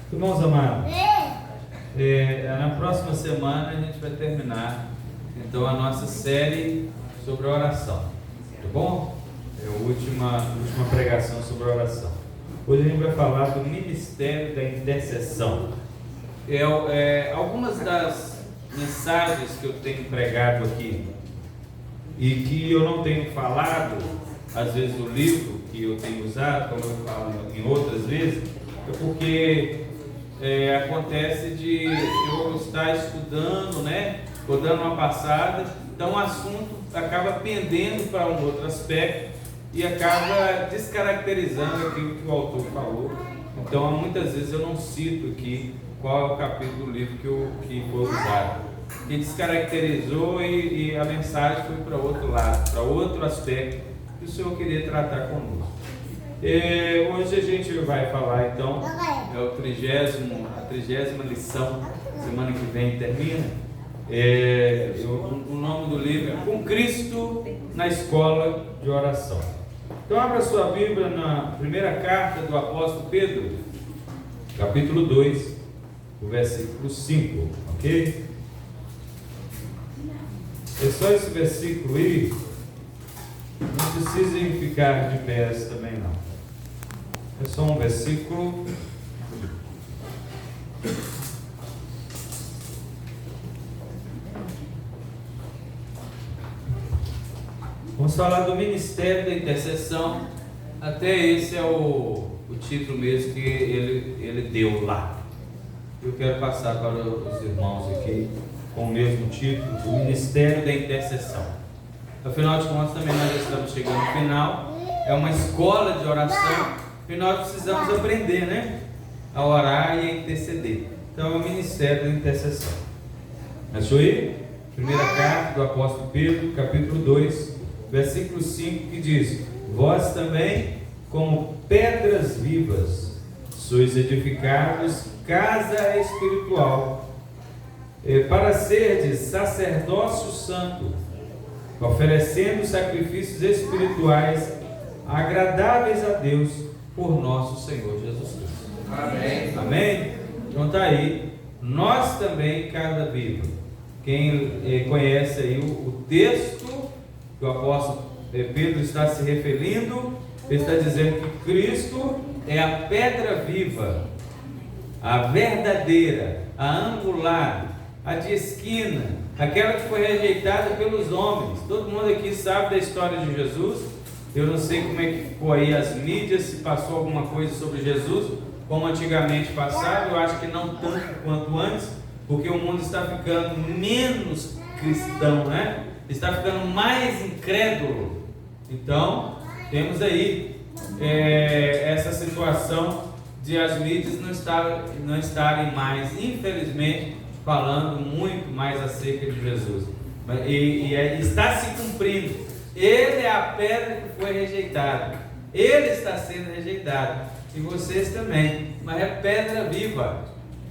Irmãos amados, na próxima semana a gente vai terminar então a nossa série sobre a oração, tá bom? É a última pregação sobre a oração. Hoje a gente vai falar do ministério da intercessão. Algumas das mensagens que eu tenho pregado aqui e que eu não tenho falado, às vezes o livro que eu tenho usado, como eu falo em outras vezes, é porque acontece de eu estar estudando, né? Vou dando uma passada, então o assunto acaba pendendo para um outro aspecto e acaba descaracterizando aquilo que o autor falou. Então muitas vezes eu não cito aqui qual é o capítulo do livro que foi usado, que descaracterizou e a mensagem foi para outro lado, para outro aspecto que o Senhor queria tratar conosco. Hoje a gente vai falar então, é a 30ª lição, semana que vem termina. O nome do livro é Com Cristo na Escola de Oração. Então abra sua Bíblia na primeira carta do apóstolo Pedro, capítulo 2, o versículo 5, ok? É só esse versículo aí, não precisem ficar de pés também não. É só um versículo. Vamos falar do ministério da intercessão. Até esse é o título mesmo que ele deu lá. Eu quero passar para os irmãos aqui com o mesmo título, o ministério da intercessão. Afinal de contas, também nós estamos chegando no final. É uma escola de oração. E nós precisamos aprender, né? A orar e a interceder. Então é o ministério da intercessão. Achou aí? Primeira carta do apóstolo Pedro, capítulo 2, versículo 5, que diz: Vós também, como pedras vivas, sois edificados casa espiritual, para serdes sacerdócio santo, oferecendo sacrifícios espirituais agradáveis a Deus por nosso Senhor Jesus Cristo. Amém. Amém? Então está aí. Nós também, casa viva. Quem conhece aí o texto que o apóstolo Pedro está se referindo, ele está dizendo que Cristo é a pedra viva, a verdadeira, a angular, a de esquina, aquela que foi rejeitada pelos homens. Todo mundo aqui sabe da história de Jesus. Eu não sei como é que ficou aí as mídias, se passou alguma coisa sobre Jesus, como antigamente passava. Eu acho que não tanto quanto antes, porque o mundo está ficando menos cristão, né? Está ficando mais incrédulo. Então, temos aí essa situação de as mídias não estarem mais, infelizmente, falando muito mais acerca de Jesus. E está se cumprindo. Ele é a pedra que foi rejeitada. Ele está sendo rejeitado. E vocês também. Mas é pedra viva,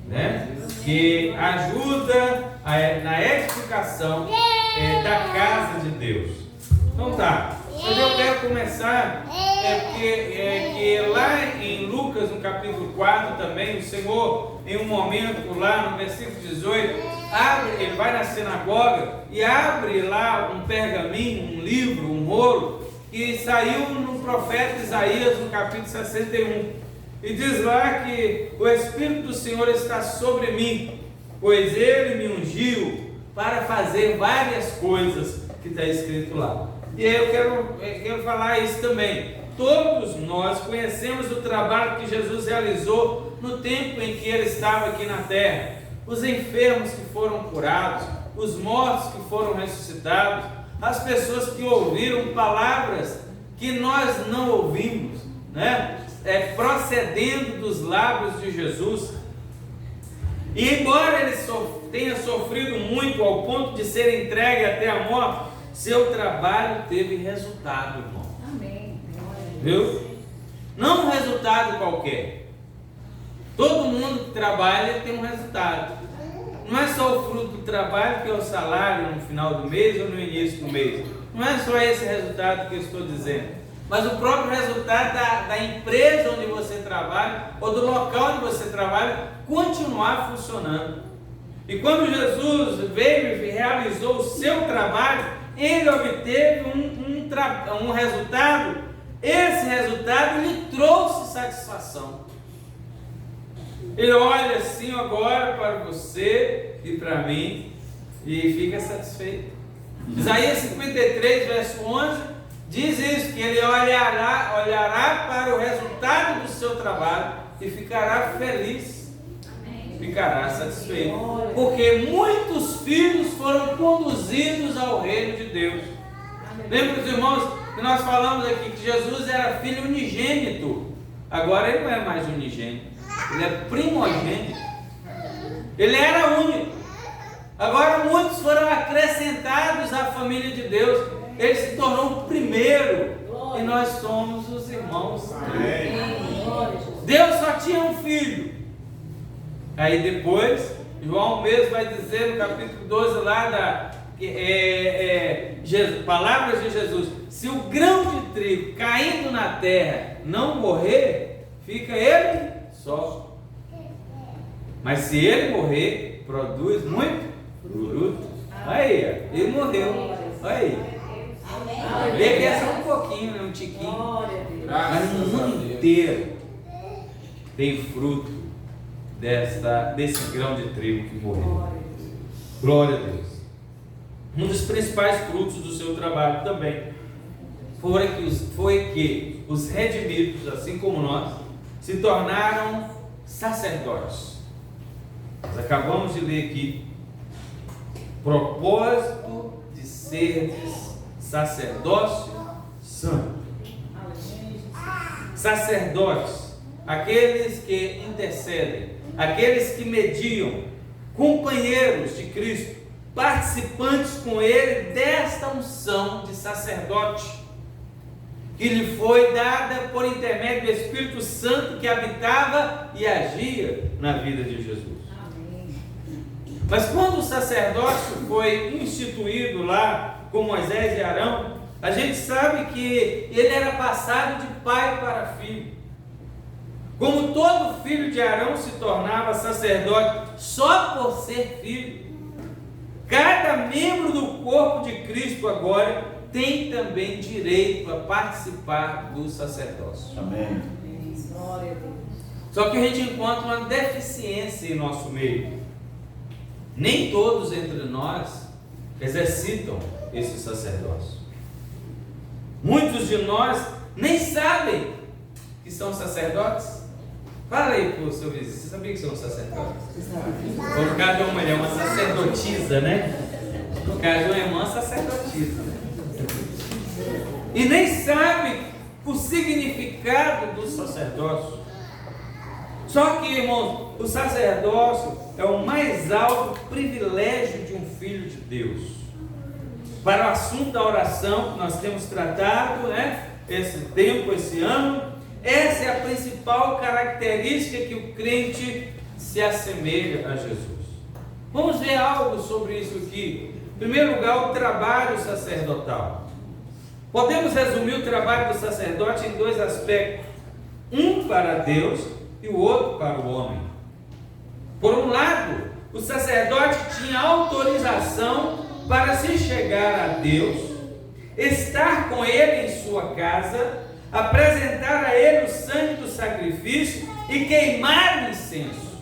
né? Que ajuda na edificação da casa de Deus. Então tá. Mas eu quero começar que lá em Lucas, no capítulo 4 também, o Senhor, em um momento lá no versículo 18, ele vai na sinagoga e abre lá um pergaminho, um livro, um rolo, que saiu no profeta Isaías, no capítulo 61. E diz lá que o Espírito do Senhor está sobre mim, pois Ele me ungiu para fazer várias coisas, que está escrito lá. E aí eu quero falar isso também. Todos nós conhecemos o trabalho que Jesus realizou no tempo em que Ele estava aqui na terra. Os enfermos que foram curados, os mortos que foram ressuscitados, as pessoas que ouviram palavras que nós não ouvimos, né? Procedendo dos lábios de Jesus. E embora ele tenha sofrido muito ao ponto de ser entregue até a morte, seu trabalho teve resultado, irmão. Amém. Viu? Não um resultado qualquer. Todo mundo que trabalha tem um resultado. Não é só o fruto do trabalho, que é o salário no final do mês ou no início do mês. Não é só esse resultado que eu estou dizendo. mas o próprio resultado da empresa onde você trabalha, ou do local onde você trabalha, continuar funcionando. E quando Jesus veio e realizou o seu trabalho, ele obteve um resultado. Esse resultado lhe trouxe satisfação. Ele olha assim agora para você e para mim e fica satisfeito. Isaías 53, verso 11, diz isso, que ele olhará para o resultado do seu trabalho e ficará feliz. Ficará satisfeito. Porque muitos filhos foram conduzidos ao reino de Deus. Lembra, os irmãos, que nós falamos aqui que Jesus era filho unigênito. Agora ele não é mais unigênito, ele é primogênito. Ele era único. Agora muitos foram acrescentados à família de Deus. Ele se tornou o primeiro. E nós somos os irmãos. Deus só tinha um filho. Aí depois, João mesmo vai dizer no capítulo 12 lá palavras de Jesus: se o grão de trigo caindo na terra não morrer, fica ele só. Mas se ele morrer, produz muito fruto. Aí, ele morreu. Aí. Vê que é só um pouquinho, né? Um tiquinho. Mas no mundo inteiro tem fruto desse grão de trigo que morreu. Glória a Deus. Um dos principais frutos do seu trabalho também foi que os redimidos, assim como nós, se tornaram sacerdotes. Nós acabamos de ler aqui: propósito de seres sacerdócio santo. Sacerdotes, aqueles que intercedem, aqueles que mediam, companheiros de Cristo, participantes com ele desta unção de sacerdote, que lhe foi dada por intermédio do Espírito Santo que habitava e agia na vida de Jesus. Amém. Mas quando o sacerdócio foi instituído lá com Moisés e Arão, a gente sabe que ele era passado de pai para filho. Como todo filho de Arão se tornava sacerdote só por ser filho, cada membro do corpo de Cristo agora tem também direito a participar do sacerdócio. Amém. Só que a gente encontra uma deficiência em nosso meio. Nem todos entre nós exercitam esse sacerdócio. Muitos de nós nem sabem que são sacerdotes. Fala aí para o seu vizinho, você sabia que são sacerdotes? Ou no caso de uma mulher, uma sacerdotisa, né? No caso de uma irmã, sacerdotisa. E nem sabe o significado do sacerdócio. Só que, irmãos, o sacerdócio é o mais alto privilégio de um filho de Deus. Para o assunto da oração que nós temos tratado, né? Esse tempo, esse ano, essa é a principal característica que o crente se assemelha a Jesus. Vamos ver algo sobre isso aqui. Em primeiro lugar, o trabalho sacerdotal. Podemos resumir o trabalho do sacerdote em dois aspectos: um para Deus e o outro para o homem. Por um lado, o sacerdote tinha autorização para se chegar a Deus, estar com Ele em sua casa, apresentar a Ele o sangue do sacrifício e queimar o incenso.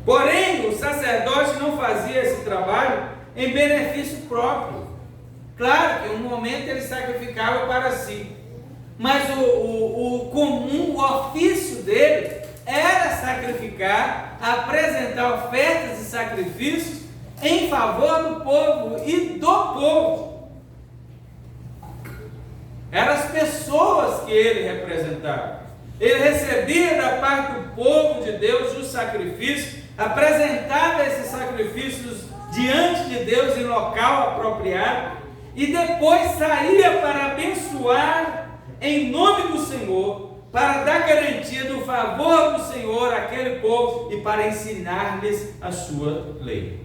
Porém, o sacerdote não fazia esse trabalho em benefício próprio. Claro que em um momento ele sacrificava para si, mas o comum, o ofício dele era sacrificar, apresentar ofertas e sacrifícios em favor do povo e do povo. Eram as pessoas que ele representava. Ele recebia da parte do povo de Deus os sacrifícios, apresentava esses sacrifícios diante de Deus em local apropriado e depois saía para abençoar em nome do Senhor, para dar garantia do favor do Senhor àquele povo e para ensinar-lhes a sua lei.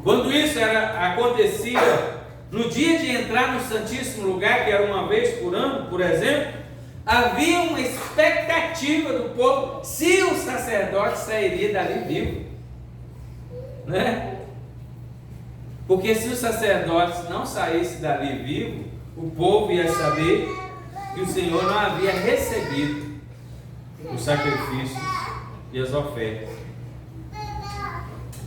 Quando isso acontecia no dia de entrar no Santíssimo Lugar, que era uma vez por ano, por exemplo, havia uma expectativa do povo se o sacerdote sairia dali vivo, né? Porque se o sacerdote não saísse dali vivo, o povo ia saber que o Senhor não havia recebido os sacrifícios e as ofertas.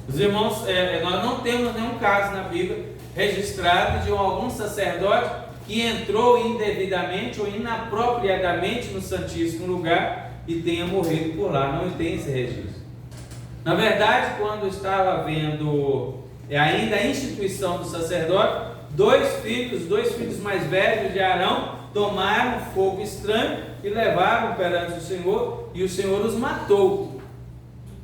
Os irmãos, nós não temos nenhum caso na Bíblia registrado de algum sacerdote que entrou indevidamente ou inapropriadamente no Santíssimo Lugar e tenha morrido por lá. Não tem esse registro. Na verdade, quando estava havendo ainda a instituição do sacerdote, dois filhos mais velhos de Arão, tomaram fogo estranho e levaram perante o Senhor, e o Senhor os matou.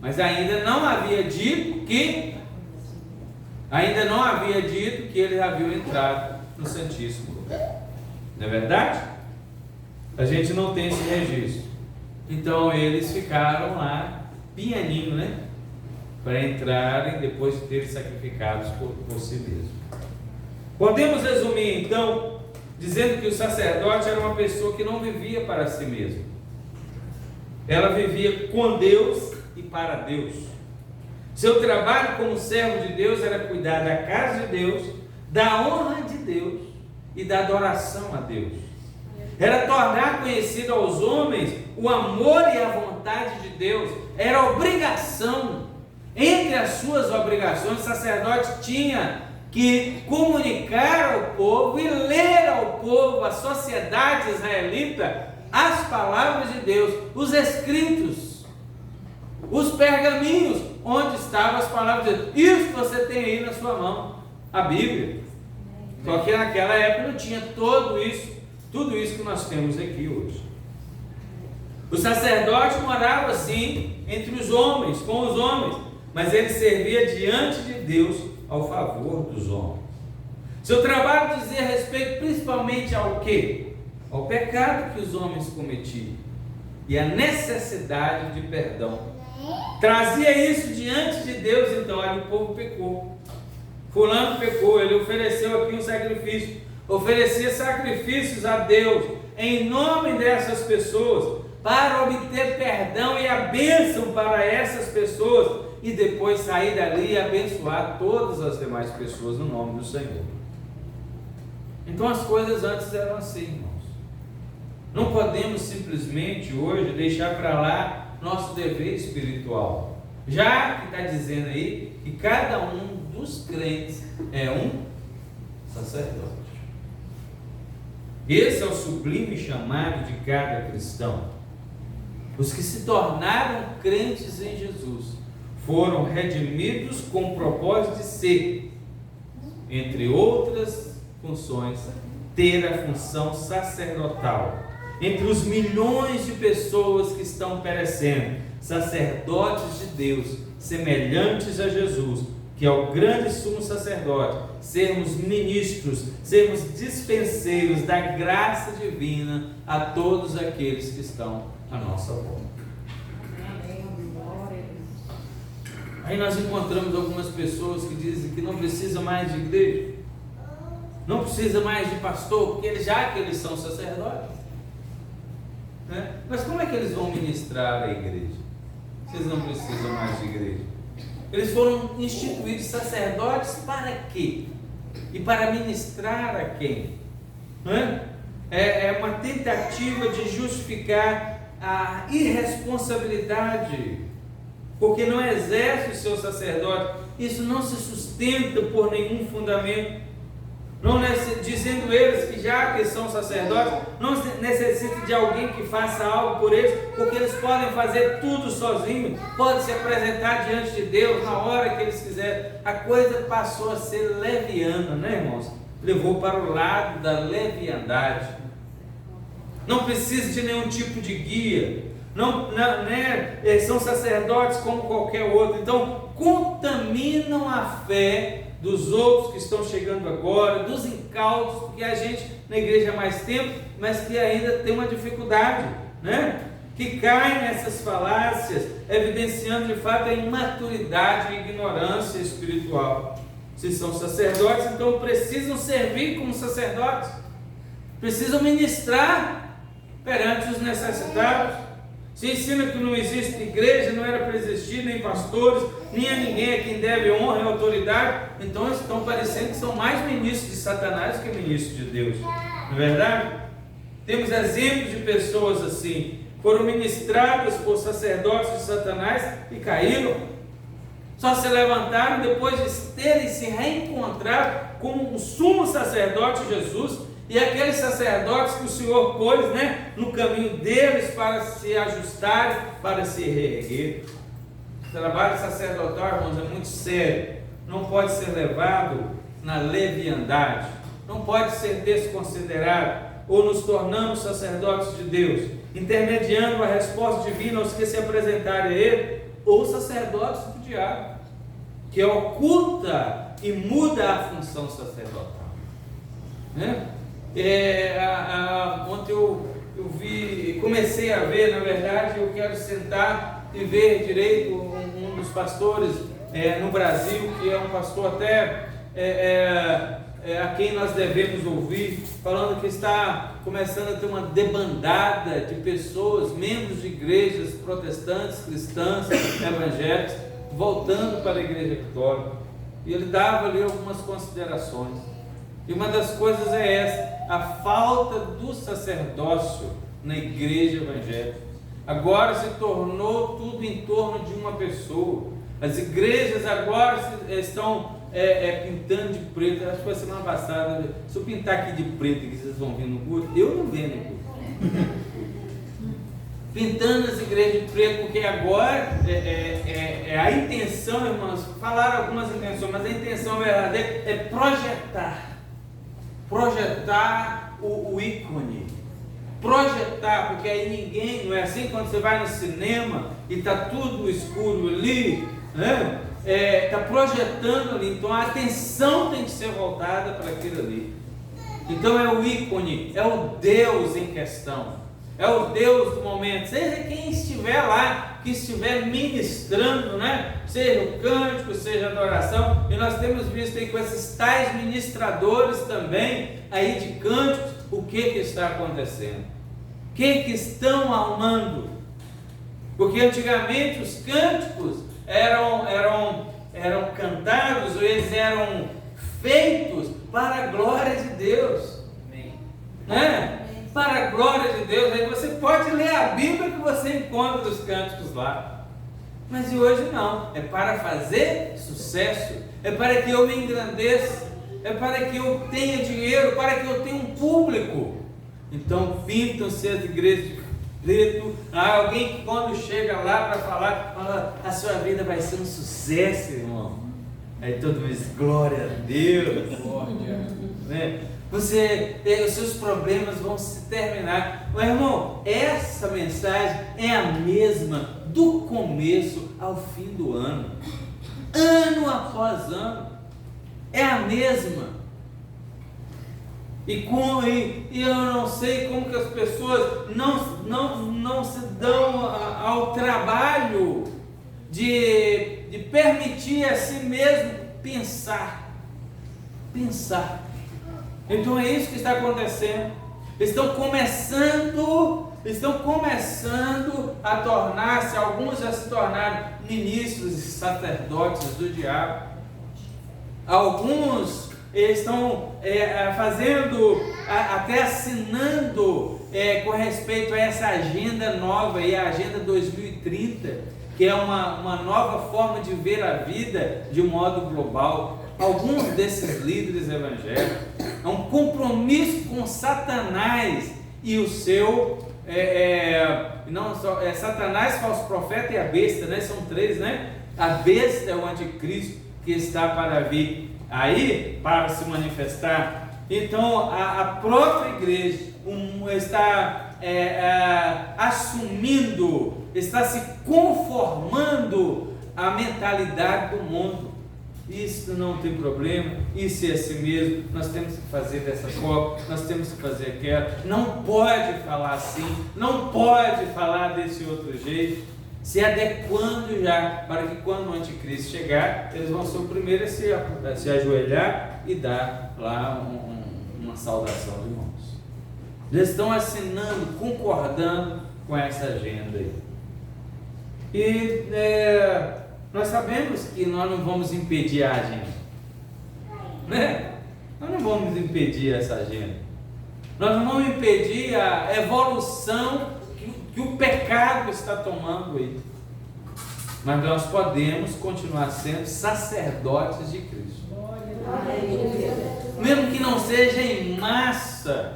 Mas ainda não havia dito que eles haviam entrado no Santíssimo Lugar. Não é verdade? A gente não tem esse registro. Então eles ficaram lá pianinho, né? Para entrarem depois de terem sacrificados por si mesmos. Podemos resumir então dizendo que o sacerdote era uma pessoa que não vivia para si mesmo. Ela vivia com Deus e para Deus. Seu trabalho como servo de Deus era cuidar da casa de Deus, da honra de Deus e da adoração a Deus. Era tornar conhecido aos homens o amor e a vontade de Deus. Era obrigação. Entre as suas obrigações, o sacerdote tinha que comunicar ao povo e ler ao povo, à sociedade israelita, as palavras de Deus, os escritos, os pergaminhos, onde estavam as palavras de Deus. Isso você tem aí na sua mão, a Bíblia. Só que naquela época não tinha tudo isso que nós temos aqui hoje. O sacerdote morava assim entre os homens, com os homens, mas ele servia diante de Deus ao favor dos homens. Seu trabalho dizia respeito principalmente ao quê? Ao pecado que os homens cometiam e a necessidade de perdão. Trazia isso diante de Deus. Então, olha, o povo pecou, fulano pecou, ele ofereceu aqui um sacrifício, oferecia sacrifícios a Deus em nome dessas pessoas, para obter perdão e a bênção para essas pessoas, e depois sair dali e abençoar todas as demais pessoas no nome do Senhor. Então as coisas antes eram assim, irmãos. Não podemos simplesmente hoje deixar para lá nosso dever espiritual, já que está dizendo aí que cada um dos crentes é um sacerdote. Esse é o sublime chamado de cada cristão. Os que se tornaram crentes em Jesus foram redimidos com o propósito de ser, entre outras funções, ter a função sacerdotal. Entre os milhões de pessoas que estão perecendo, sacerdotes de Deus, semelhantes a Jesus, que é o grande sumo sacerdote, sermos ministros, sermos dispenseiros da graça divina a todos aqueles que estão à nossa volta. Aí nós encontramos algumas pessoas que dizem que não precisa mais de igreja, não precisa mais de pastor, porque já que eles são sacerdotes, né? Mas como é que eles vão ministrar a igreja? Vocês não precisam mais de igreja. Eles foram instituídos sacerdotes para quê? E para ministrar a quem? É uma tentativa de justificar a irresponsabilidade, porque não exerce o seu sacerdote. Isso não se sustenta por nenhum fundamento. Não dizendo eles que já que são sacerdotes, não necessitam de alguém que faça algo por eles, porque eles podem fazer tudo sozinhos, podem se apresentar diante de Deus na hora que eles quiserem. A coisa passou a ser leviana, né, irmãos? Levou para o lado da leviandade. Não precisa de nenhum tipo de guia. São sacerdotes como qualquer outro. Então contaminam a fé dos outros que estão chegando agora, dos incautos, porque a gente na igreja há mais tempo, mas que ainda tem uma dificuldade, né? Que caem nessas falácias, evidenciando de fato a imaturidade e ignorância espiritual. Se são sacerdotes, então precisam servir como sacerdotes, precisam ministrar perante os necessitados. Se ensina que não existe igreja, não era para existir nem pastores, nem a ninguém a quem deve honra e autoridade, então estão parecendo que são mais ministros de Satanás que ministros de Deus, não é verdade? Temos exemplos de pessoas assim, foram ministradas por sacerdotes de Satanás e caíram, só se levantaram depois de terem se reencontrado com o sumo sacerdote Jesus, e aqueles sacerdotes que o Senhor pôs, no caminho deles para se ajustarem, para se reerguer. O trabalho sacerdotal, irmãos, é muito sério, não pode ser levado na leviandade, não pode ser desconsiderado. Ou nos tornamos sacerdotes de Deus, intermediando a resposta divina aos que se apresentarem a Ele, ou sacerdotes do diabo, que oculta e muda a função sacerdotal. Ontem eu comecei a ver, na verdade, eu quero sentar e ver direito um dos pastores no Brasil, que é um pastor até a quem nós devemos ouvir, falando que está começando a ter uma debandada de pessoas, membros de igrejas protestantes, cristãs, evangélicas, voltando para a igreja católica. E ele dava ali algumas considerações. E uma das coisas é essa: a falta do sacerdócio na igreja evangélica. Agora se tornou tudo em torno de uma pessoa. As igrejas agora estão pintando de preto. Acho que foi semana passada. Se eu pintar aqui de preto, que vocês vão vir no culto, eu não venho no culto. Pintando as igrejas de preto, porque agora a intenção, irmãos, falaram algumas intenções, mas a intenção verdadeira é projetar o ícone, projetar, porque aí ninguém, não é assim quando você vai no cinema e está tudo escuro ali, está projetando ali, então a atenção tem que ser voltada para aquilo ali. Então é o ícone, é o Deus em questão, é o Deus do momento, seja quem estiver lá, que estiver ministrando, seja o cântico, seja a adoração. E nós temos visto aí com esses tais ministradores também aí de cânticos, o que está acontecendo, o que estão amando, porque antigamente os cânticos eram cantados, ou eles eram feitos para a glória de Deus, para a glória de Deus. Aí você pode ler a Bíblia que você encontra os cânticos lá, mas e hoje não, é para fazer sucesso, é para que eu me engrandeça, é para que eu tenha dinheiro, para que eu tenha um público. Então pintam-se as igrejas de preto. Alguém que quando chega lá para falar, fala: a sua vida vai ser um sucesso, irmão. Aí todo mundo diz: glória a Deus, os seus problemas vão se terminar. Mas, irmão, essa mensagem é a mesma do começo ao fim do ano, ano após ano, é a mesma. E eu não sei como que as pessoas não se dão ao trabalho de permitir a si mesmo pensar. Então é isso que está acontecendo. Estão começando a tornar-se, alguns já se tornaram ministros e sacerdotes do diabo. Alguns estão fazendo, até assinando com respeito a essa agenda nova, a Agenda 2030, que é uma nova forma de ver a vida de um modo global. Alguns desses líderes evangélicos é um compromisso com Satanás e o seu Satanás, falso profeta e a besta, são três, a besta é o anticristo que está para vir aí para se manifestar. Então a própria igreja está assumindo, está se conformando à mentalidade do mundo. Isso não tem problema, isso é assim mesmo, nós temos que fazer dessa forma, nós temos que fazer aquela, não pode falar assim, não pode falar desse outro jeito. se adequando já, para que quando o anticristo chegar, eles vão ser o primeiro a se ajoelhar e dar lá uma saudação de mãos. Eles estão assinando, concordando com essa agenda aí. E nós sabemos que nós não vamos impedir a agenda, né? Nós não vamos impedir essa agenda. Nós não vamos impedir a evolução que o pecado está tomando aí. Mas nós podemos continuar sendo sacerdotes de Cristo. Mesmo que não seja em massa,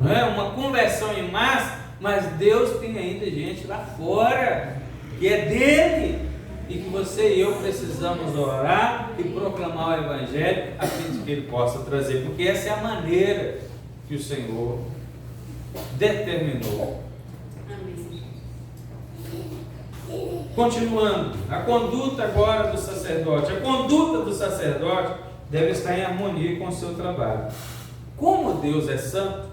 não é uma conversão em massa, mas Deus tem ainda gente lá fora que é dele, e que você e eu precisamos orar e proclamar o Evangelho a fim de que ele possa trazer, porque essa é a maneira que o Senhor determinou. Continuando, a conduta agora do sacerdote. A conduta do sacerdote deve estar em harmonia com o seu trabalho. Como Deus é santo,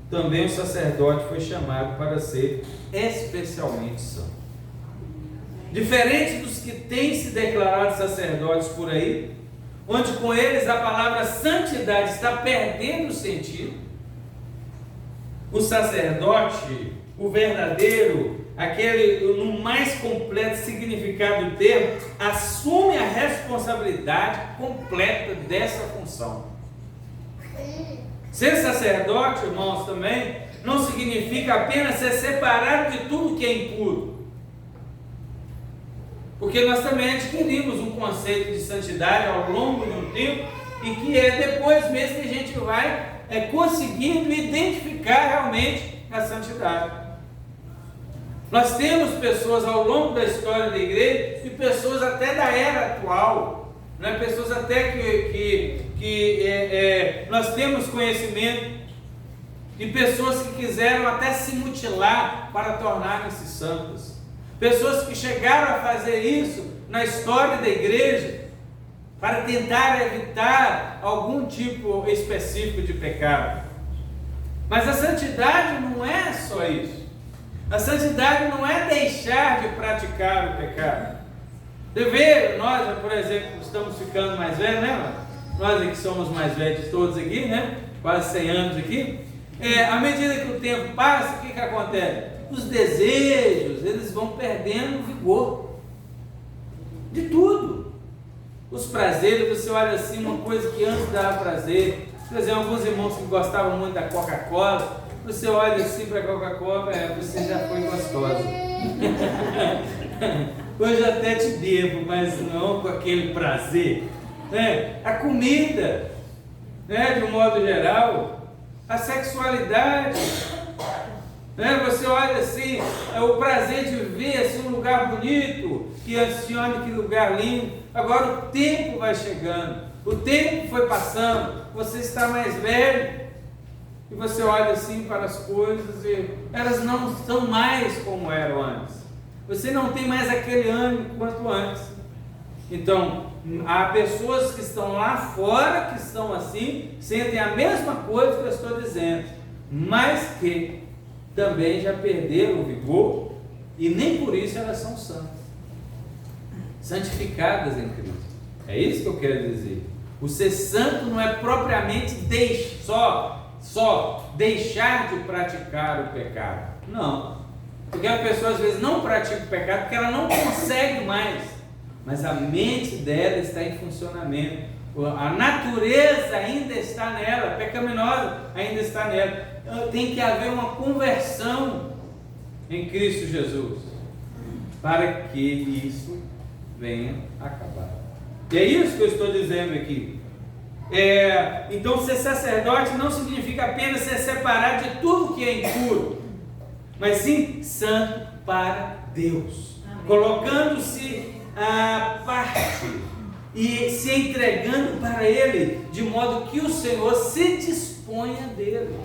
também o sacerdote foi chamado para ser especialmente santo. Diferente dos que têm se declarado sacerdotes por aí, onde com eles a palavra santidade está perdendo o sentido, o sacerdote, o verdadeiro, aquele no mais completo significado do termo, assume a responsabilidade completa dessa função. Ser sacerdote, irmãos, também não significa apenas ser separado de tudo que é impuro. Porque nós também adquirimos um conceito de santidade ao longo de um tempo, e que é depois mesmo que a gente vai conseguindo identificar realmente a santidade. Nós temos pessoas ao longo da história da igreja, e pessoas até da era atual, né? Pessoas até que nós temos conhecimento, de pessoas que quiseram até se mutilar para tornarem-se santas. Pessoas que chegaram a fazer isso na história da igreja para tentar evitar algum tipo específico de pecado. Mas a santidade não é só isso. A santidade não é deixar de praticar o pecado. Você vê, nós, por exemplo, estamos ficando mais velhos, né? Nós aqui somos mais velhos de todos aqui, né? Quase 100 anos aqui. À medida que o tempo passa, o que acontece? Os desejos, eles vão perdendo vigor de tudo. Os prazeres, você olha assim, uma coisa que antes dava prazer. Por exemplo, alguns irmãos que gostavam muito da Coca-Cola, você olha assim para a Coca-Cola, você já foi gostosa. Hoje até te devo, mas não com aquele prazer. A comida, de um modo geral, a sexualidade. Você olha assim, o prazer de ver assim, um lugar bonito, que assim, olha que lugar lindo. Agora o tempo vai chegando, o tempo foi passando, você está mais velho, e você olha assim para as coisas e elas não são mais como eram antes. Você não tem mais aquele ânimo quanto antes. Então, há pessoas que estão lá fora, que estão assim, sentem a mesma coisa que eu estou dizendo, mas que também já perderam o vigor, e nem por isso elas são santas, santificadas em Cristo. É isso que eu quero dizer. O ser santo não é propriamente só deixar de praticar o pecado. Não, porque a pessoa às vezes não pratica o pecado porque ela não consegue mais, mas a mente dela está em funcionamento, a natureza ainda está nela, a pecaminosa ainda está nela. Tem que haver uma conversão em Cristo Jesus para que isso venha a acabar. E é isso que eu estou dizendo aqui. Então, ser sacerdote não significa apenas ser separado de tudo que é impuro, mas sim santo para Deus, colocando-se à parte e se entregando para Ele, de modo que o Senhor se disponha dele.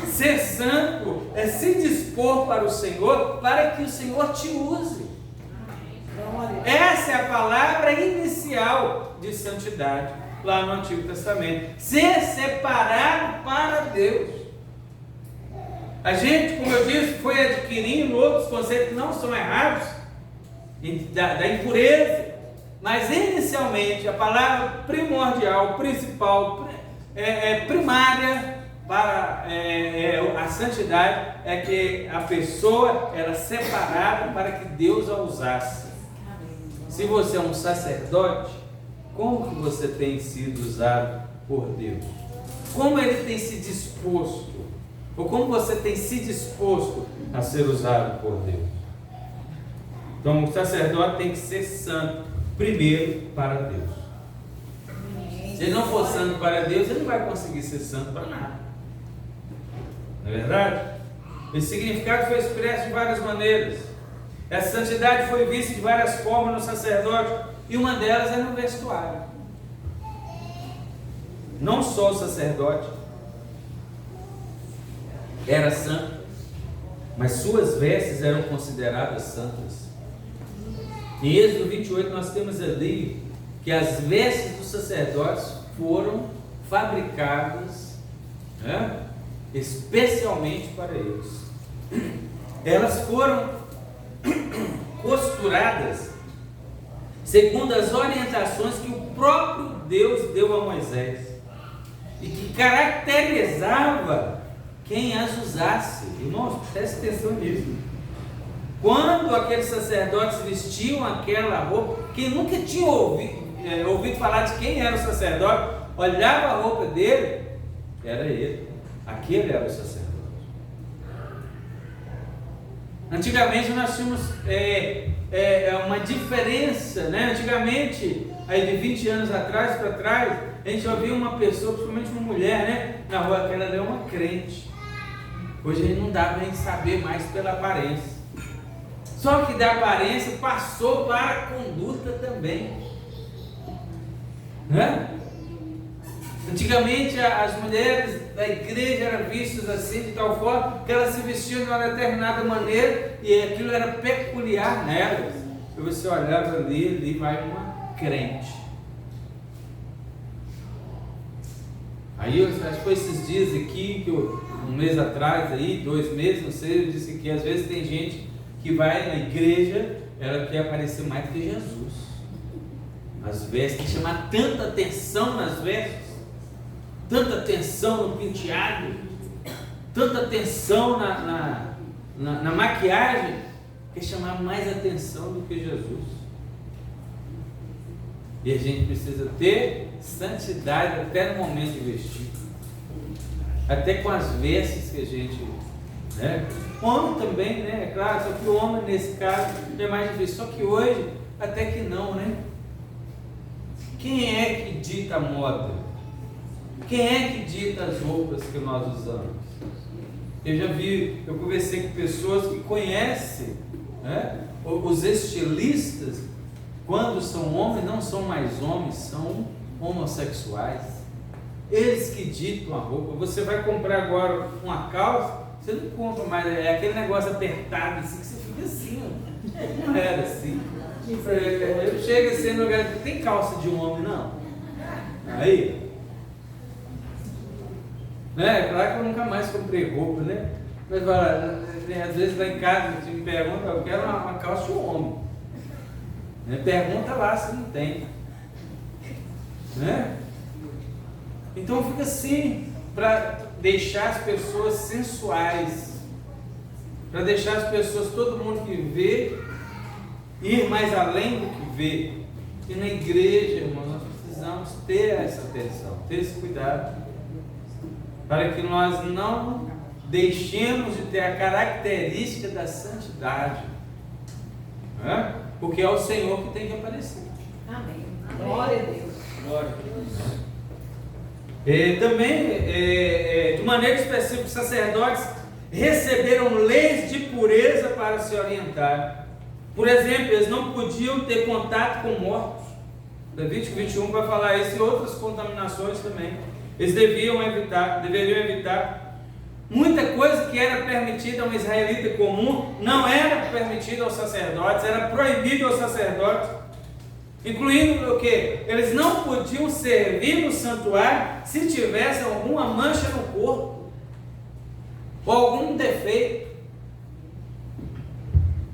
Ser santo é se dispor para o Senhor, para que o Senhor te use. Essa é a palavra inicial de santidade lá no Antigo Testamento. Ser separado para Deus. A gente, como eu disse, foi adquirindo outros conceitos que não são errados, da impureza, mas inicialmente a palavra primordial, principal, primária para a santidade é que a pessoa era separada para que Deus a usasse. Se você é um sacerdote, como que você tem sido usado por Deus? Como ele tem se disposto? Ou como você tem se disposto a ser usado por Deus? Então o sacerdote tem que ser santo primeiro para Deus. Se ele não for santo para Deus, ele não vai conseguir ser santo para nada. Não é verdade? Esse significado foi expresso de várias maneiras. Essa santidade foi vista de várias formas no sacerdote, e uma delas é no vestuário. Não só o sacerdote era santo, mas suas vestes eram consideradas santas. Em Êxodo 28 nós temos ali que as vestes dos sacerdotes foram fabricadas, especialmente para eles. Elas foram costuradas segundo as orientações que o próprio Deus deu a Moisés e que caracterizava quem as usasse. Irmãos, preste atenção nisso. Quando aqueles sacerdotes vestiam aquela roupa, quem nunca tinha ouvido falar de quem era o sacerdote, olhava a roupa dele, era ele, aquele era o sacerdote. Antigamente nós tínhamos uma diferença, né? Antigamente, aí de 20 anos atrás para trás, a gente ouvia uma pessoa, principalmente uma mulher, né? Na rua, que ela era uma crente. Hoje a gente não dá para a gente saber mais pela aparência. Só que da aparência passou para a conduta também, né? Antigamente as mulheres da igreja eram vistas assim, de tal forma que elas se vestiam de uma determinada maneira e aquilo era peculiar nelas. E você olhava ali vai uma crente. Aí acho que foi esses dias aqui, um mês atrás, 2 meses, não sei, eu disse que às vezes tem gente que vai na igreja, ela quer aparecer mais do que Jesus. As vestes, tem que chamar tanta atenção nas vestes, tanta atenção no penteado, tanta atenção na maquiagem, quer chamar mais atenção do que Jesus. E a gente precisa ter santidade até no momento de vestir, até com as vestes que a gente, né? Homem também, né? É claro, só que o homem nesse caso é mais difícil. Só que hoje, até que não, né? Quem é que dita a moda? Quem é que dita as roupas que nós usamos? Eu conversei com pessoas que conhecem, né? Os estilistas, quando são homens, não são mais homens, são homossexuais. Eles que ditam a roupa. Você vai comprar agora uma calça, você não compra mais, é aquele negócio apertado assim, que você fica assim, ó. Não era assim. Eu chego assim no lugar, tem calça de um homem, não? Aí, né? Claro que eu nunca mais comprei roupa, né? Mas às vezes lá em casa me pergunta, eu quero uma calça de um homem. Pergunta lá se não tem, né? Então fica assim, para deixar as pessoas sensuais, para deixar as pessoas, todo mundo que vê, ir mais além do que vê. E na igreja, irmãos, nós precisamos ter essa atenção, ter esse cuidado, para que nós não deixemos de ter a característica da santidade, né? Porque é o Senhor que tem que aparecer. Amém. Glória a Deus. Glória a Deus. Também, de maneira específica, os sacerdotes receberam leis de pureza para se orientar. Por exemplo, eles não podiam ter contato com mortos. Levítico 21 vai falar isso e outras contaminações também. Eles deveriam evitar. Muita coisa que era permitida a um israelita comum não era permitida aos sacerdotes, era proibido aos sacerdotes, incluindo o quê? Eles não podiam servir no santuário se tivesse alguma mancha no corpo. ou algum defeito,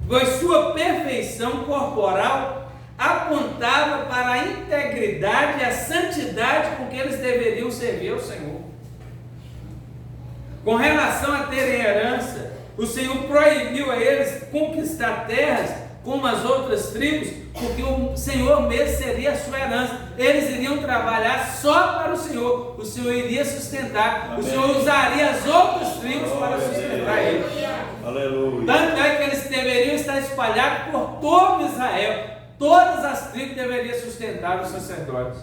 pois sua perfeição corporal apontava para a integridade e a santidade com que eles deveriam servir ao Senhor. Com relação a terem herança, o Senhor proibiu a eles conquistar terras como as outras tribos, porque o Senhor mesmo seria a sua herança. Eles iriam trabalhar só para o Senhor iria sustentar. Amém. O Senhor usaria as outras tribos para sustentar eles. Aleluia. Tanto é que eles deveriam estar espalhados por todo Israel. Todas as tribos deveriam sustentar os sacerdotes.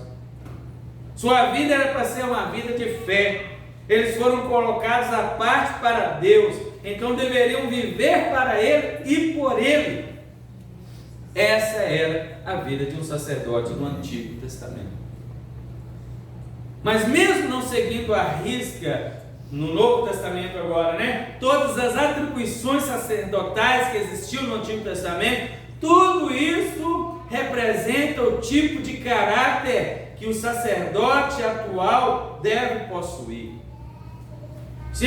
Sua vida era para ser uma vida de fé. Eles foram colocados à parte para Deus, então deveriam viver para Ele e por Ele. Essa era a vida de um sacerdote no Antigo Testamento. Mas mesmo não seguindo a risca no Novo Testamento agora, né? Todas as atribuições sacerdotais que existiam no Antigo Testamento, tudo isso representa o tipo de caráter que o sacerdote atual deve possuir. Se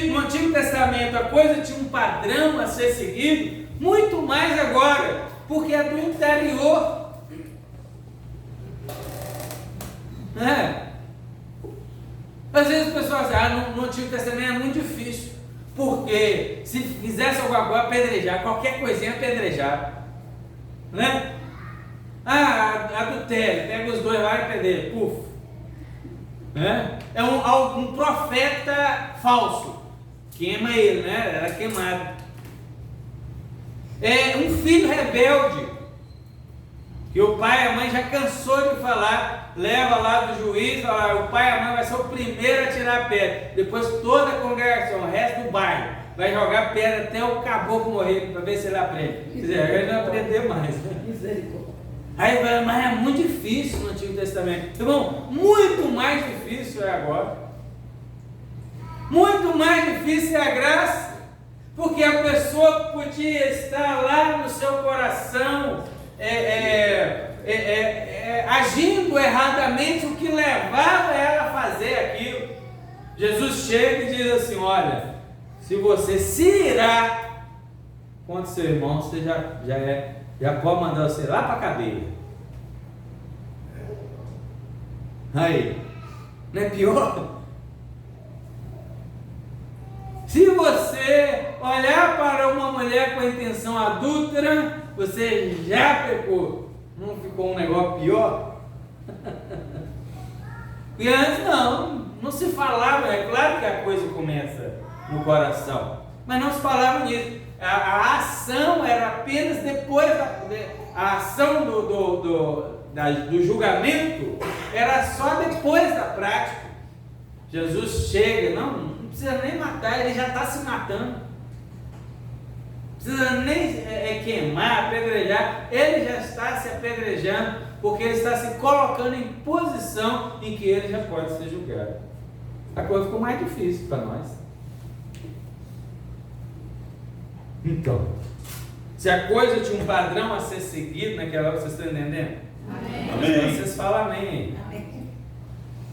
no Antigo Testamento a coisa tinha um padrão a ser seguido, muito mais agora, porque é do interior. Às vezes o pessoal diz, no Antigo Testamento é muito difícil, porque se fizesse alguma coisa, apedrejar, qualquer coisinha apedrejar, né? Adultério, pega os dois lá e apedreja, puf. É um profeta falso, queima ele, né? Era queimado. É um filho rebelde, que o pai e a mãe já cansou de falar, leva lá do juiz, fala, o pai e a mãe vai ser o primeiro a tirar a pedra, depois toda a congregação, o resto do bairro, vai jogar pedra até o caboclo morrer, para ver se ele aprende. Quer dizer, ele não vai aprender mais, né? Misericórdia. Aí, mas é muito difícil no Antigo Testamento. Irmão, muito mais difícil é agora. Muito mais difícil é a graça. Porque a pessoa podia estar lá no seu coração, agindo erradamente, o que levava ela a fazer aquilo. Jesus chega e diz assim, olha, se você se irar contra seu irmão, você já pode mandar você lá para a cadeia. Aí, não é pior? Se você olhar para uma mulher com a intenção adúltera, você já pecou. Não ficou um negócio pior? E antes não se falava, é claro que a coisa começa no coração, mas não se falava nisso. A ação era apenas depois a ação do julgamento era só depois da prática. Jesus chega, não precisa nem matar, ele já está se matando. Não precisa nem queimar, apedrejar, ele já está se apedrejando, porque ele está se colocando em posição em que ele já pode ser julgado. A coisa ficou mais difícil para nós. Então, se a coisa tinha um padrão a ser seguido naquela hora, vocês estão entendendo? Amém. Amém. Vocês falam amém. Amém.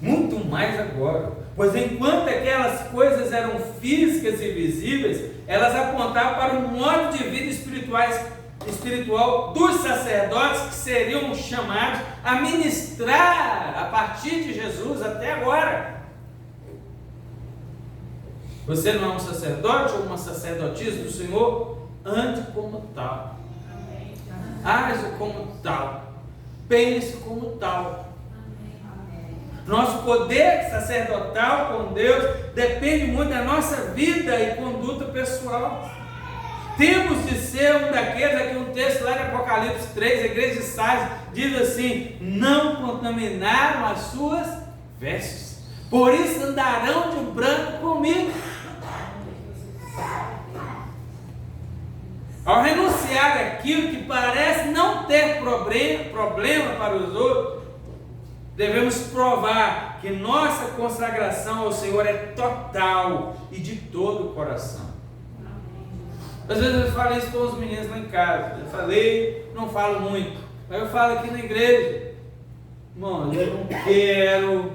Muito mais agora. Pois enquanto aquelas coisas eram físicas e visíveis, elas apontavam para um modo de vida espiritual dos sacerdotes que seriam chamados a ministrar a partir de Jesus até agora. Você não é um sacerdote ou uma sacerdotisa do Senhor? Ande como tal. Haja como tal. Pense como tal. Nosso poder sacerdotal com Deus depende muito da nossa vida e conduta pessoal. Temos de ser um daqueles, aqui um texto lá de Apocalipse 3, a igreja de Sardes diz assim: não contaminaram as suas vestes, por isso andarão de branco comigo. Ao renunciar àquilo que parece não ter problema para os outros, devemos provar que nossa consagração ao Senhor é total e de todo o coração. Às vezes eu falo isso com os meninos lá em casa. Eu falei, não falo muito, mas eu falo aqui na igreja. Irmão, eu não quero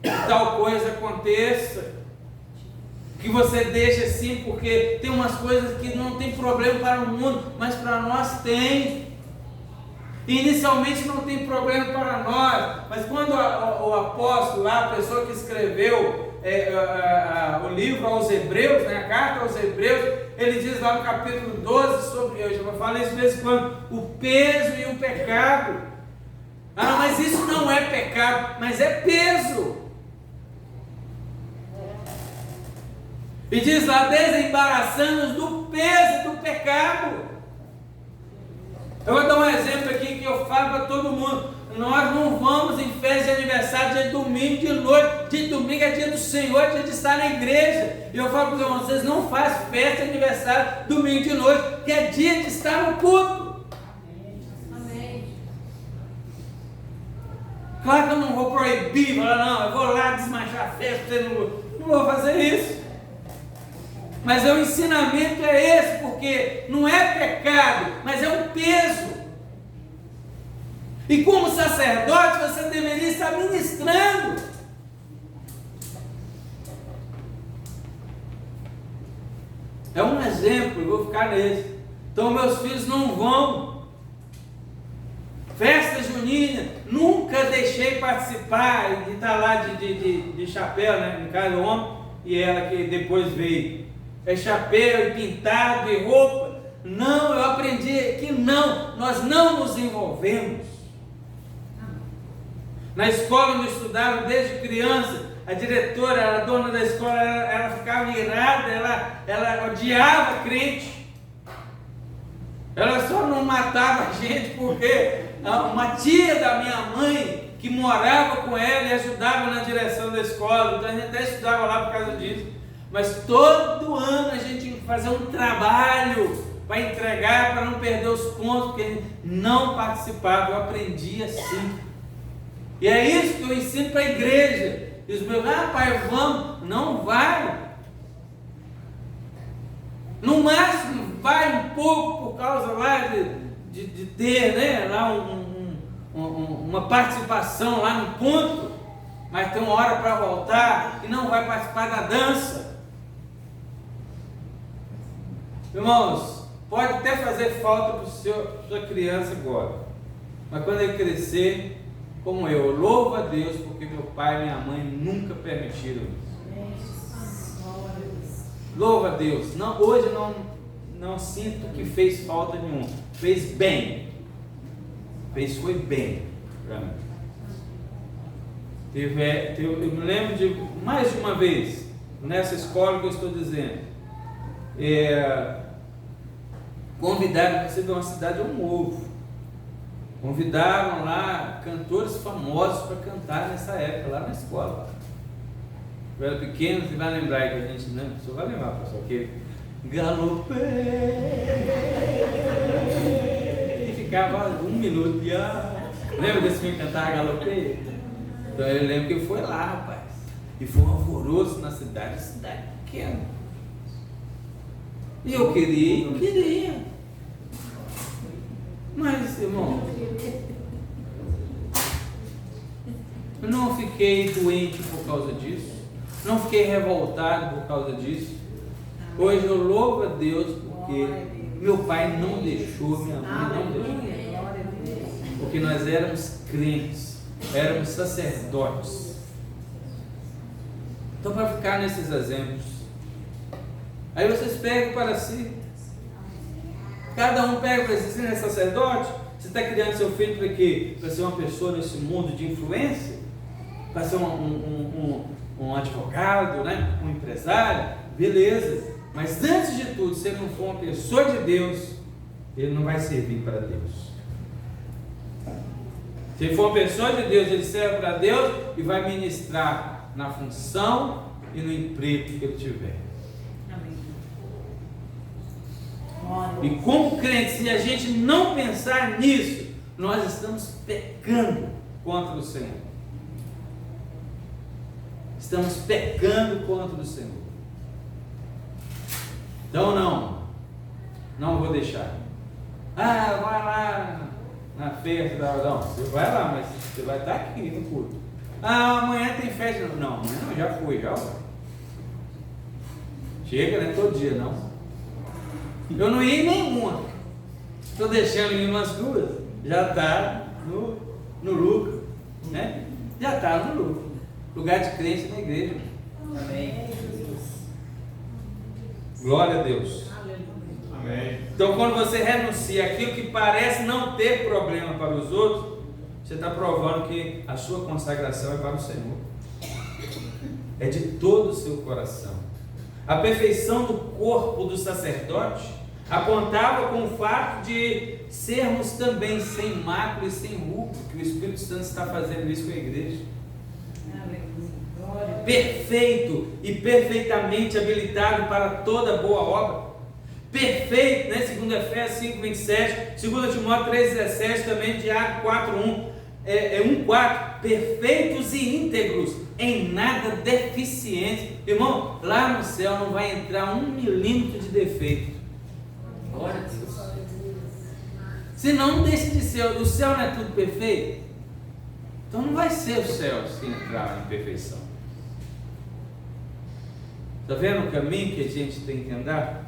que tal coisa aconteça. que você deixa assim, porque tem umas coisas que não tem problema para o mundo, mas para nós tem. Inicialmente não tem problema para nós, mas quando o apóstolo lá, a pessoa que escreveu o livro aos Hebreus, né, a carta aos Hebreus, ele diz lá no capítulo 12 sobre, eu já falei isso de vez em quando, o peso e o pecado. Ah, mas isso não é pecado, mas é peso. E diz lá, desembaraçando-nos do peso do pecado. Eu vou dar um exemplo aqui que eu falo para todo mundo. Nós não vamos em festa de aniversário dia de domingo, de noite. Dia de domingo é dia do Senhor, é dia de estar na igreja. E eu falo para os irmãos, vocês não fazem festa de aniversário domingo de noite, que é dia de estar no culto. Amém. Claro que eu não vou proibir, falar, não, eu vou lá desmanchar a festa, você não vou fazer isso. Mas o ensinamento é esse, porque não é pecado, mas é um peso. E como sacerdote, você deveria estar ministrando. É um exemplo, eu vou ficar nesse. Então meus filhos não vão. Festa junina, nunca deixei participar de estar lá de chapéu, né? No caso, o homem, e ela que depois veio. É chapéu e pintado e roupa. Não, eu aprendi que não, nós não nos envolvemos. Na escola onde eu estudava desde criança, a diretora, a dona da escola, ela ficava irada, ela odiava crente. Ela só não matava a gente porque uma tia da minha mãe que morava com ela e ajudava na direção da escola, então a gente até estudava lá por causa disso. Mas todo ano a gente tinha que fazer um trabalho para entregar, para não perder os pontos, porque a gente não participava. Eu aprendi assim. E é isso que eu ensino para a igreja. E os meus, pai, vamos. Não vai. No máximo, vai um pouco por causa lá de ter, né, lá uma participação lá no ponto. Mas tem uma hora para voltar e não vai participar da dança. Irmãos, pode até fazer falta para sua criança agora, mas quando ele crescer, como eu louvo a Deus, porque meu pai e minha mãe nunca permitiram isso. Louvo a Deus. Não, hoje não sinto que fez falta nenhuma. Fez bem. Foi bem para mim. Eu me lembro de mais de uma vez, nessa escola que eu estou dizendo, convidaram, você vê uma cidade, é um ovo. Convidaram lá cantores famosos para cantar nessa época, lá na escola. Eu era pequeno, você vai lembrar que a gente, né? Você vai lembrar, pessoal, que galopei e ficava 1 minuto e lembra desse filme cantar galopei? Então eu lembro que foi lá, rapaz, e foi um alvoroço na cidade pequena. E eu queria. Mas, irmão, eu não fiquei doente por causa disso, não fiquei revoltado por causa disso. Hoje eu louvo a Deus porque meu pai não deixou, minha mãe não deixou, porque nós éramos crentes, éramos sacerdotes. Então, para ficar nesses exemplos, aí vocês pegam para si. Cada um pega para si, você é sacerdote? Você está criando seu filho para quê? Para ser uma pessoa nesse mundo de influência? Para ser um advogado, né? Um empresário? Beleza. Mas antes de tudo, se ele não for uma pessoa de Deus, ele não vai servir para Deus. Se ele for uma pessoa de Deus, ele serve para Deus e vai ministrar na função e no emprego que ele tiver. E como crente, se a gente não pensar nisso, nós estamos pecando contra o Senhor. Estamos pecando contra o Senhor. Então não vou deixar. Vai lá na festa, não, você vai lá, mas você vai estar aqui no culto. Amanhã tem festa. Não, amanhã já foi, já. Chega, né? Todo dia não. Eu não ia em nenhuma. Estou deixando em umas duas. Já está no lucro. Né? Já está no lucro. Lugar de crente na igreja. Amém. Glória a Deus. Amém. Então, quando você renuncia aquilo que parece não ter problema para os outros, você está provando que a sua consagração é para o Senhor. É de todo o seu coração. A perfeição do corpo do sacerdote apontava com o fato de sermos também sem mácula e sem ruga, que o Espírito Santo está fazendo isso com a igreja. Perfeito e perfeitamente habilitado para toda boa obra. Perfeito, né? Segundo Efésios 5:27, 2 Timóteo 3:17, também Tiago 4:1, 1:4, perfeitos e íntegros, em nada deficientes. Irmão, lá no céu não vai entrar 1 milímetro de defeito. Glória a Deus. Se não deixa de ser, o céu não é tudo perfeito? Então não vai ser o céu se entrar em perfeição. Está vendo o caminho que a gente tem que andar?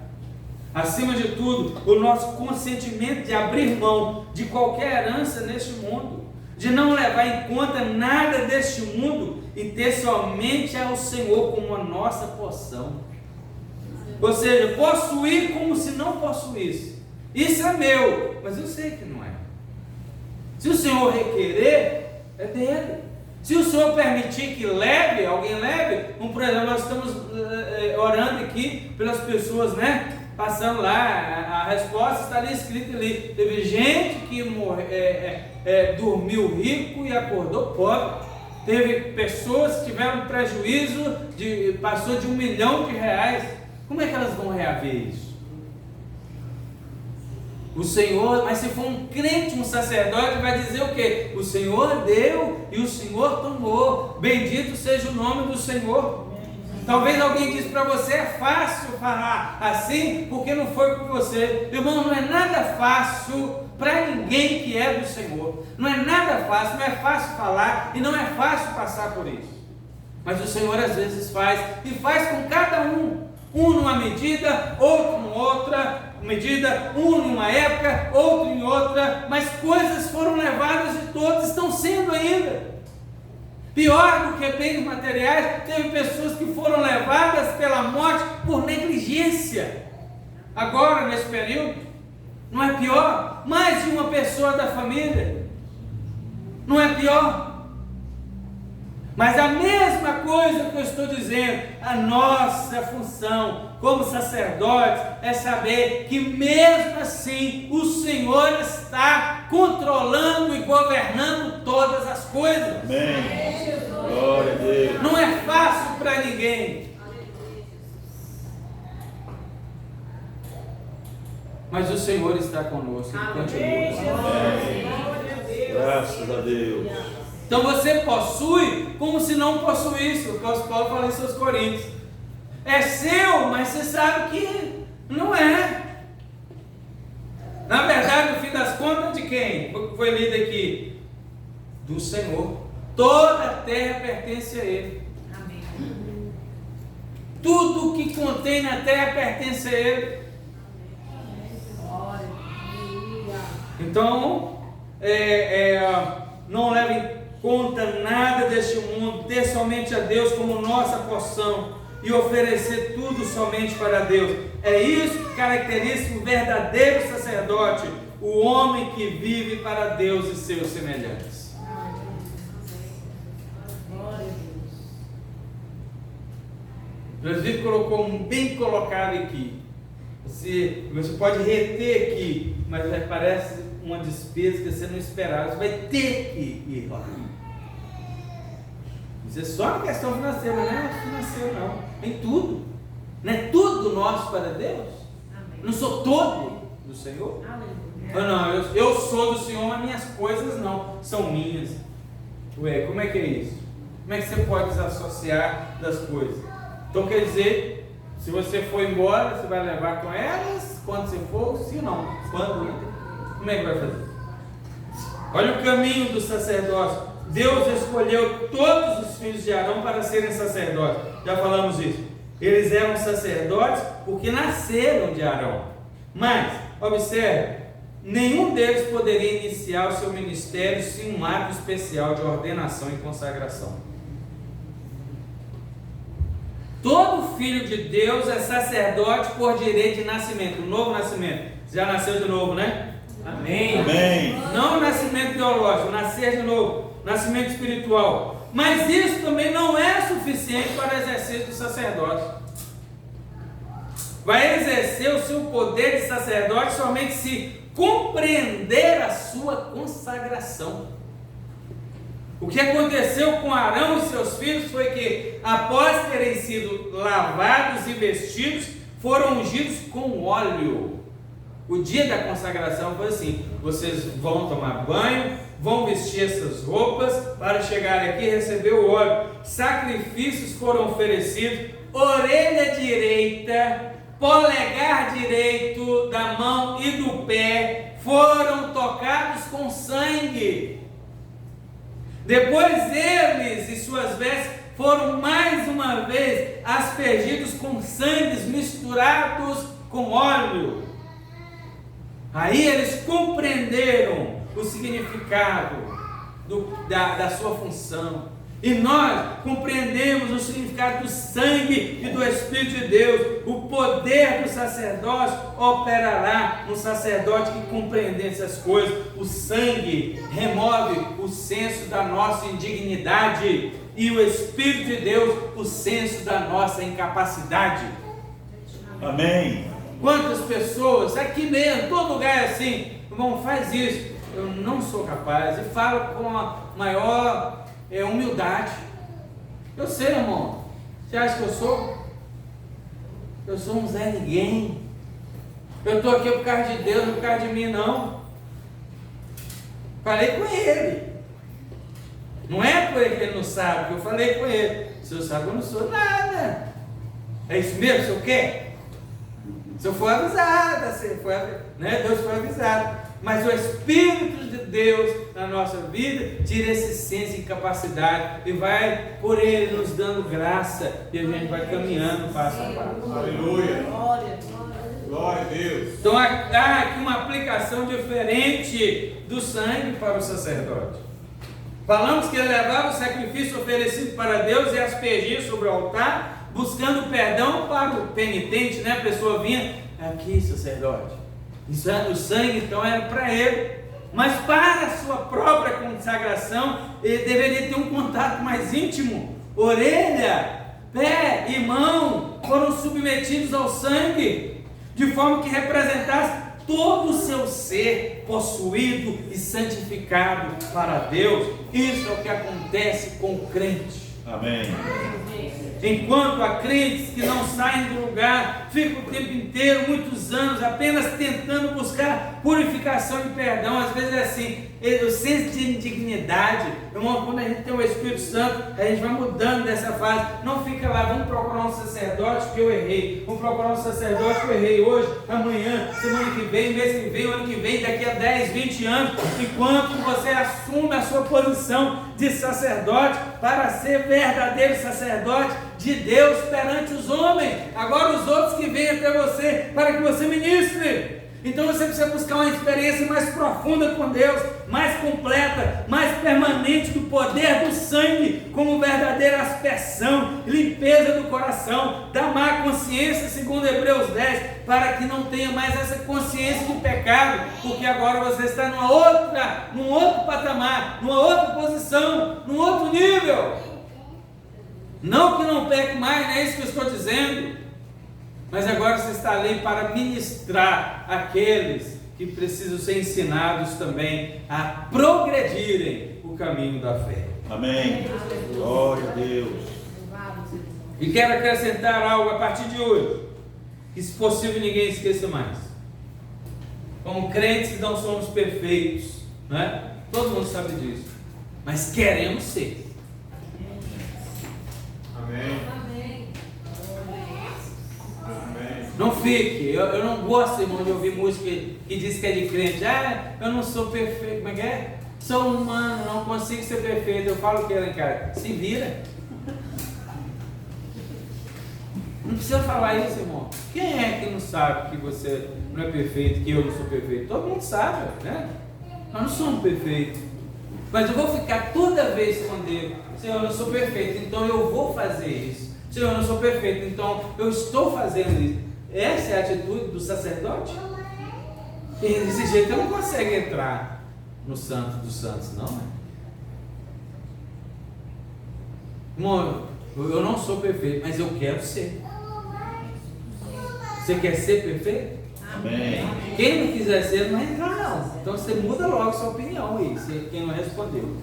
Acima de tudo, o nosso consentimento de abrir mão de qualquer herança neste mundo, de não levar em conta nada deste mundo e ter somente ao Senhor como a nossa porção. Ou seja, possuir como se não possuísse. Isso é meu, mas eu sei que não é. Se o Senhor requerer, é dele. Se o Senhor permitir que leve, alguém leve, como por exemplo, nós estamos orando aqui pelas pessoas, né? Passando lá, a resposta está ali escrita ali. Teve gente que dormiu rico e acordou pobre. Teve pessoas que tiveram prejuízo, passou de R$1 milhão. Como é que elas vão reaver isso? O Senhor, mas se for um crente, um sacerdote, vai dizer o quê? O Senhor deu e o Senhor tomou. Bendito seja o nome do Senhor. Talvez alguém disse para você, é fácil falar assim, porque não foi com você. Irmão, não é nada fácil para ninguém que é do Senhor. Não é nada fácil, não é fácil falar e não é fácil passar por isso. Mas o Senhor às vezes faz, e faz com cada um. Um numa medida, outro em outra medida, um numa época, outro em outra, mas coisas foram levadas e todas estão sendo ainda. Pior do que bens materiais, teve pessoas que foram levadas pela morte por negligência. Agora, nesse período, não é pior? Mais de uma pessoa da família, não é pior? Mas a mesma coisa que eu estou dizendo, a nossa função como sacerdotes é saber que mesmo assim o Senhor está controlando e governando todas as coisas. Amém. Glória a Deus. Não é fácil para ninguém. Mas o Senhor está conosco. Ele continua. Amém. Graças a Deus. Então você possui como se não possuísse. O apóstolo Paulo fala isso aos Coríntios. É seu, mas você sabe que não é. Na verdade, no fim das contas, de quem? Foi lido aqui? Do Senhor. Toda a terra pertence a Ele. Amém. Tudo que contém na terra pertence a Ele. Então, não leve em conta nada deste mundo, ter somente a Deus como nossa porção e oferecer tudo somente para Deus. É isso que caracteriza o verdadeiro sacerdote, o homem que vive para Deus e seus semelhantes. O presbítero colocou bem colocado aqui. Você pode reter aqui, mas parece uma despesa que você não esperava. Você vai ter que ir lá. Isso é só na questão financeira, não é financeiro não. Em tudo. Não é tudo nosso para Deus? Amém. Não sou todo do Senhor? Aleluia. Não, eu sou do Senhor, mas minhas coisas não, são minhas. Ué, como é que é isso? Como é que você pode desassociar das coisas? Então quer dizer, se você for embora, você vai levar com elas quando você for, se não, quando? Como é que vai fazer? Olha o caminho do sacerdócio. Deus escolheu todos os filhos de Arão para serem sacerdotes. Já falamos isso. Eles eram sacerdotes porque nasceram de Arão. Mas, observe, nenhum deles poderia iniciar o seu ministério sem um ato especial de ordenação e consagração. Todo filho de Deus é sacerdote por direito de nascimento, o novo nascimento. Já nasceu de novo, né? Amém. Amém. Não o nascimento teológico, nascer de novo, nascimento espiritual. Mas isso também não é suficiente para o exercício do sacerdote. Vai exercer o seu poder de sacerdote somente se compreender a sua consagração. O que aconteceu com Arão e seus filhos foi que, após terem sido lavados e vestidos, foram ungidos com óleo. O dia da consagração foi assim: vocês vão tomar banho, vão vestir essas roupas para chegar aqui e receber o óleo. Sacrifícios foram oferecidos, orelha direita, polegar direito da mão e do pé foram tocados com sangue. Depois eles e suas vestes foram mais uma vez aspergidos com sangue misturados com óleo. Aí eles compreenderam o significado da sua função. E nós compreendemos o significado do sangue e do Espírito de Deus. O poder do sacerdócio operará no sacerdote que compreender essas coisas. O sangue remove o senso da nossa indignidade e o Espírito de Deus o senso da nossa incapacidade. Amém. Quantas pessoas, aqui mesmo, todo lugar é assim: irmão, faz isso, eu não sou capaz, e falo com a maior humildade. Eu sei, irmão, você acha que eu sou? Eu sou um Zé Ninguém. Eu estou aqui por causa de Deus, não por causa de mim, não. Falei com ele. Não é por ele que ele não sabe, que eu falei com ele. O senhor sabe que eu não sou nada. É isso mesmo, o senhor quer? O senhor foi avisado, Deus foi avisado. Mas o Espírito de Deus na nossa vida tira esse senso de incapacidade e vai por Ele nos dando graça, e a gente vai caminhando passo a passo. Aleluia. Glória a Deus. Então há aqui uma aplicação diferente do sangue para o sacerdote. Falamos que ele levava o sacrifício oferecido para Deus e aspergia sobre o altar, buscando perdão para o penitente, né? A pessoa vinha aqui, sacerdote. O sangue então era para ele, mas para a sua própria consagração ele deveria ter um contato mais íntimo. Orelha, pé e mão foram submetidos ao sangue, de forma que representasse todo o seu ser possuído e santificado para Deus. Isso é o que acontece com o crente. Amém. Enquanto há crentes que não saem do lugar, ficam o tempo inteiro, muitos anos, apenas tentando buscar purificação e perdão. Às vezes é assim, o senso de indignidade. Irmão, quando a gente tem o Espírito Santo, a gente vai mudando dessa fase. Não fica lá, vamos procurar um sacerdote que eu errei, vamos procurar um sacerdote que eu errei hoje, amanhã, semana que vem, mês que vem, ano que vem, daqui a 10, 20 anos. Enquanto você assume a sua posição de sacerdote para ser verdadeiro sacerdote de Deus perante os homens. Agora os outros que vêm até você para que você ministre. Então você precisa buscar uma experiência mais profunda com Deus, mais completa, mais permanente do poder do sangue, como verdadeira aspersão, limpeza do coração, da má consciência, segundo Hebreus 10, para que não tenha mais essa consciência de pecado, porque agora você está num outro patamar, numa outra posição, num outro nível. Não que não peque mais, não é isso que eu estou dizendo. Mas agora você está ali para ministrar aqueles que precisam ser ensinados também a progredirem o caminho da fé. Amém. Glória a Deus. E quero acrescentar algo a partir de hoje, que se possível ninguém esqueça mais. Como crentes não somos perfeitos, né? Todo mundo sabe disso, mas queremos ser. Amém. Não fique, eu não gosto, irmão, de ouvir música que diz que é de crente. Eu não sou perfeito, como é que é? Sou humano, não consigo ser perfeito. Eu falo o que lá em casa? Se vira. Não precisa falar isso, irmão. Quem é que não sabe que você não é perfeito, que eu não sou perfeito? Todo mundo sabe, né? Nós não somos perfeitos. Mas eu vou ficar toda vez com Deus. Senhor, eu não sou perfeito, então eu vou fazer isso. Senhor, eu não sou perfeito, então eu estou fazendo isso. Essa é a atitude do sacerdote? E desse jeito eu não consegue entrar no Santo dos Santos, não, né? Irmão, eu não sou perfeito, mas eu quero ser. Você quer ser perfeito? Amém. Quem não quiser ser, não vai entrar, não. Então você muda logo sua opinião aí, quem não respondeu.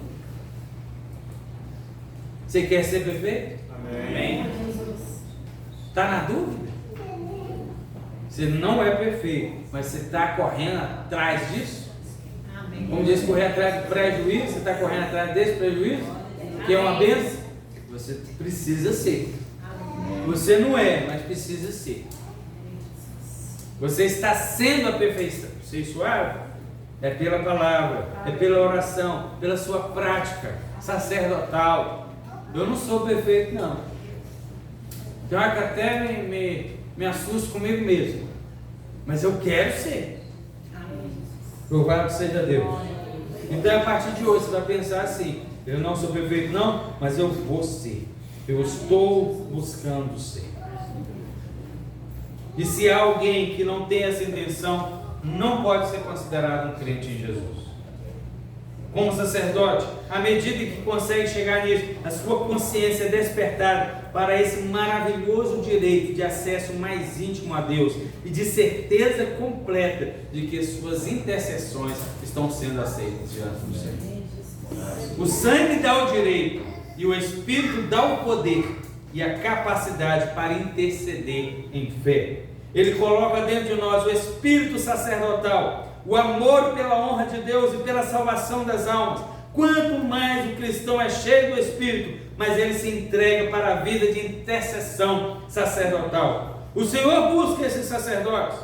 Você quer ser perfeito? Amém. Está na dúvida? Você não é perfeito, mas você está correndo atrás disso? Como diz, correr atrás do prejuízo, você está correndo atrás desse prejuízo, que é uma bênção? Você precisa ser. Você não é, mas precisa ser. Você está sendo aperfeiçoado? É pela palavra, é pela oração, pela sua prática sacerdotal. Eu não sou perfeito, não. Tem hora que até me assusto comigo mesmo. Mas eu quero ser. Louvado seja Deus. Então a partir de hoje você vai pensar assim: eu não sou perfeito, não, mas eu vou ser. Eu estou buscando ser. E se há alguém que não tem essa intenção, não pode ser considerado um crente em Jesus. Como sacerdote, à medida que consegue chegar nisso, a sua consciência é despertada para esse maravilhoso direito de acesso mais íntimo a Deus e de certeza completa de que suas intercessões estão sendo aceitas diante do Senhor. O sangue dá o direito e o Espírito dá o poder e a capacidade para interceder em fé. Ele coloca dentro de nós o espírito sacerdotal, o amor pela honra de Deus e pela salvação das almas. Quanto mais o cristão é cheio do Espírito, mais ele se entrega para a vida de intercessão sacerdotal. O Senhor busca esses sacerdotes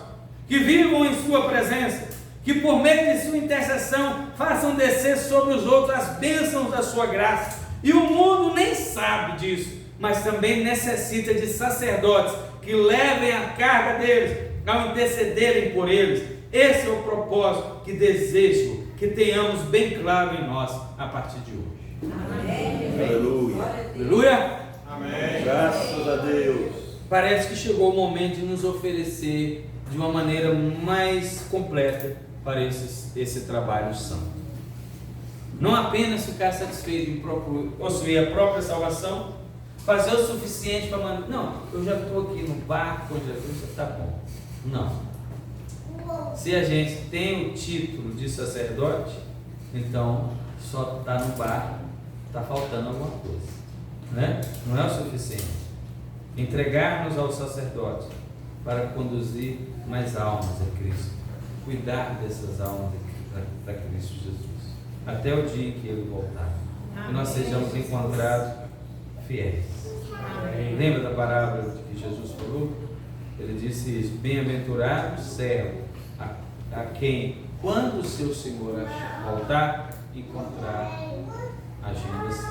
que vivam em sua presença, que por meio de sua intercessão façam descer sobre os outros as bênçãos da sua graça. E o mundo nem sabe disso, mas também necessita de sacerdotes que levem a carga deles ao intercederem por eles. Esse é o propósito que desejo que tenhamos bem claro em nós a partir de hoje. Amém. Aleluia. Aleluia. Amém. Graças a Deus. Parece que chegou o momento de nos oferecer de uma maneira mais completa para esse trabalho santo. Não apenas ficar satisfeito em possuir a própria salvação, fazer o suficiente para mandar. Não, eu já estou aqui no barco com Jesus, está bom. Não. Se a gente tem o título de sacerdote, então só está no barco, está faltando alguma coisa, né? Não é o suficiente. Entregar-nos ao sacerdote para conduzir mais almas a Cristo, cuidar dessas almas para Cristo Jesus, até o dia em que Ele voltar, e nós sejamos encontrados fiéis. Lembra da parábola que Jesus falou? Ele disse isso: bem-aventurado o servo a quem, quando o seu Senhor voltar, encontrar agindo assim.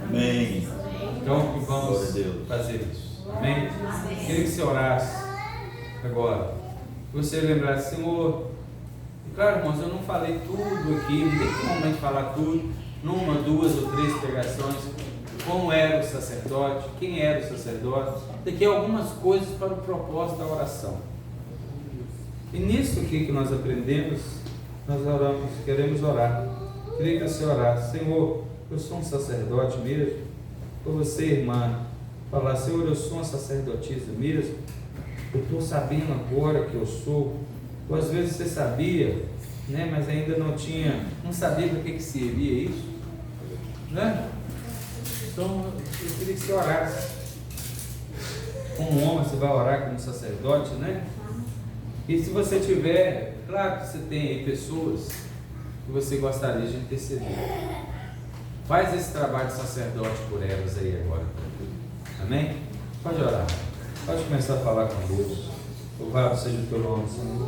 Amém. Então que vamos fazer isso. Amém? Queria que você orasse agora. Que você lembrasse: Senhor, claro, irmãos, eu não falei tudo aqui, não tem como a gente falar tudo numa, duas ou três pregações. Como era o sacerdote, quem era o sacerdote, daqui algumas coisas para o propósito da oração. E nisso aqui que nós aprendemos, nós oramos, queremos orar. Queria que você orasse: Senhor, eu sou um sacerdote mesmo? Ou você, irmã, falar: Senhor, eu sou uma sacerdotisa mesmo? Eu estou sabendo agora que eu sou. Ou às vezes você sabia, né, mas ainda não sabia para que servia isso, né? Então, eu queria que você orasse. Como homem, você vai orar como sacerdote, né? E se você tiver, claro que você tem aí pessoas que você gostaria de interceder. Faz esse trabalho de sacerdote por elas aí agora. Amém? Pode orar. Pode começar a falar com Deus. Louvado seja o teu nome, Senhor.